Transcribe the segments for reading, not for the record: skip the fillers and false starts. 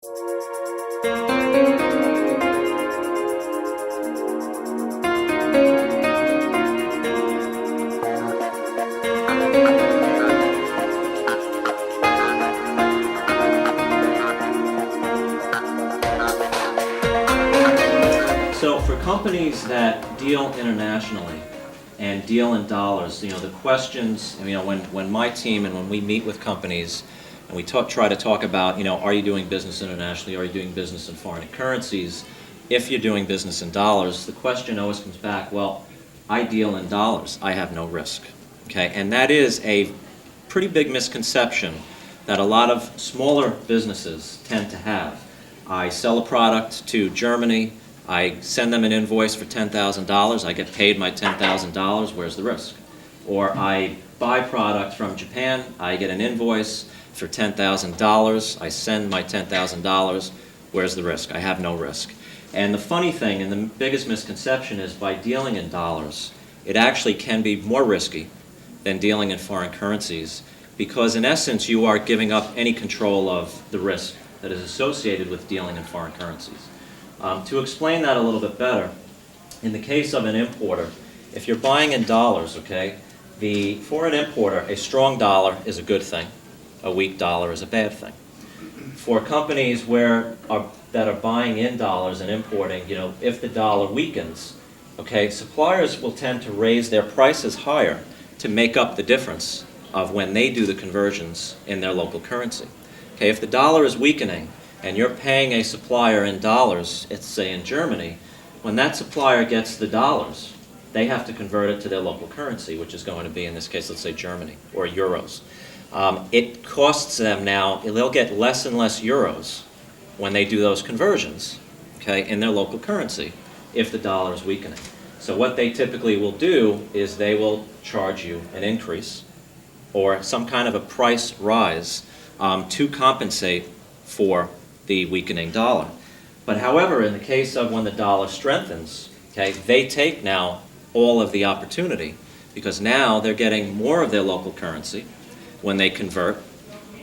So for companies that deal internationally and deal in dollars, the questions, when my team and when we meet with companies and we try to talk about, are you doing business internationally, are you doing business in foreign currencies, if you're doing business in dollars, the question always comes back, well, I deal in dollars, I have no risk. Okay, and that is a pretty big misconception that a lot of smaller businesses tend to have. I sell a product to Germany, I send them an invoice for $10,000, I get paid my $10,000, where's the risk? Or I buy product from Japan, I get an invoice for $10,000, I send my $10,000, where's the risk? I have no risk. And the funny thing, and the biggest misconception is by dealing in dollars, it actually can be more risky than dealing in foreign currencies because in essence you are giving up any control of the risk that is associated with dealing in foreign currencies. To explain that a little bit better, in the case of an importer, if you're buying in dollars, okay, for an importer, a strong dollar is a good thing, a weak dollar is a bad thing. For companies that are buying in dollars and importing, if the dollar weakens, okay, suppliers will tend to raise their prices higher to make up the difference of when they do the conversions in their local currency. Okay, if the dollar is weakening and you're paying a supplier in dollars, let's say in Germany, when that supplier gets the dollars, they have to convert it to their local currency, which is going to be, in this case, let's say Germany, or euros. It costs them now, they'll get less and less euros when they do those conversions, okay, in their local currency, if the dollar is weakening. So what they typically will do is they will charge you an increase or some kind of a price rise to compensate for the weakening dollar. But however, in the case of when the dollar strengthens, okay, they take now all of the opportunity because now they're getting more of their local currency when they convert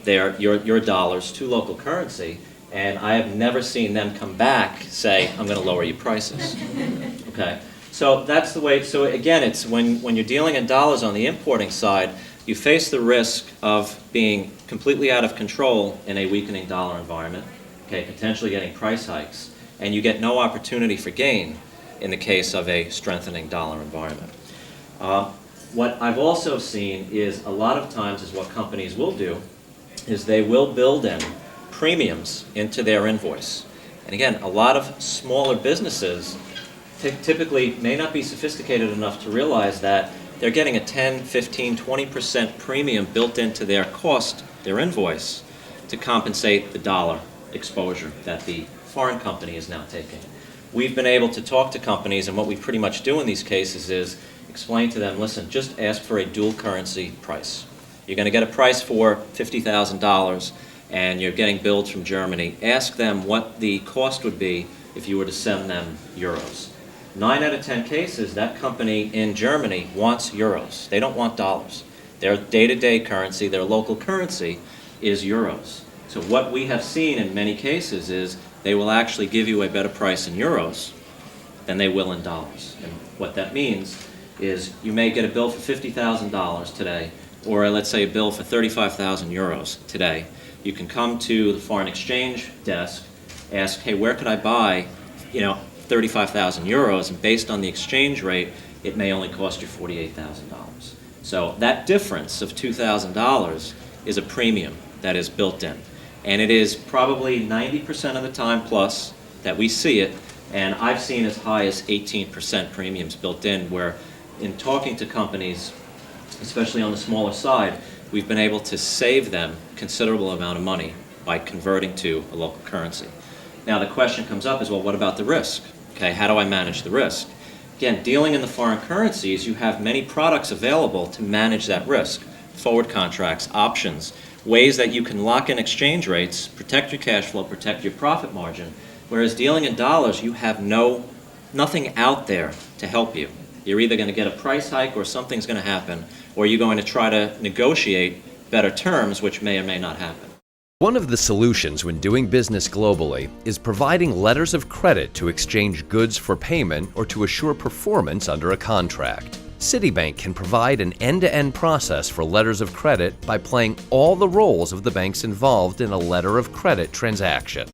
your dollars to local currency, and I have never seen them come back say, I'm going to lower your prices. Okay, so that's the way. So again, it's when you're dealing in dollars on the importing side, you face the risk of being completely out of control in a weakening dollar environment, okay, potentially getting price hikes, and you get no opportunity for gain in the case of a strengthening dollar environment. What I've also seen is a lot of times is what companies will do is they will build in premiums into their invoice. And again, a lot of smaller businesses typically may not be sophisticated enough to realize that they're getting a 10, 15, 20% premium built into their cost, their invoice, to compensate the dollar exposure that the foreign company is now taking. We've been able to talk to companies, and what we pretty much do in these cases is explain to them, listen, just ask for a dual currency price. You're going to get a price for $50,000 and you're getting billed from Germany. Ask them what the cost would be if you were to send them euros. 9 out of 10 cases, that company in Germany wants euros. They don't want dollars. Their day-to-day currency, their local currency, is euros. So what we have seen in many cases is they will actually give you a better price in euros than they will in dollars. And what that means is you may get a bill for $50,000 today, or let's say a bill for 35,000 euros today. You can come to the foreign exchange desk, ask, hey, where could I buy, 35,000 euros, and based on the exchange rate, it may only cost you $48,000. So that difference of $2,000 is a premium that is built in. And it is probably 90% of the time plus that we see it, and I've seen as high as 18% premiums built in, where in talking to companies, especially on the smaller side, we've been able to save them a considerable amount of money by converting to a local currency. Now the question comes up is, well, what about the risk? Okay, how do I manage the risk? Again, dealing in the foreign currencies, you have many products available to manage that risk. Forward contracts, options, ways that you can lock in exchange rates, protect your cash flow, protect your profit margin, whereas dealing in dollars, you have nothing out there to help you. You're either going to get a price hike or something's going to happen, or you're going to try to negotiate better terms, which may or may not happen. One of the solutions when doing business globally is providing letters of credit to exchange goods for payment or to assure performance under a contract. Citibank can provide an end-to-end process for letters of credit by playing all the roles of the banks involved in a letter of credit transaction.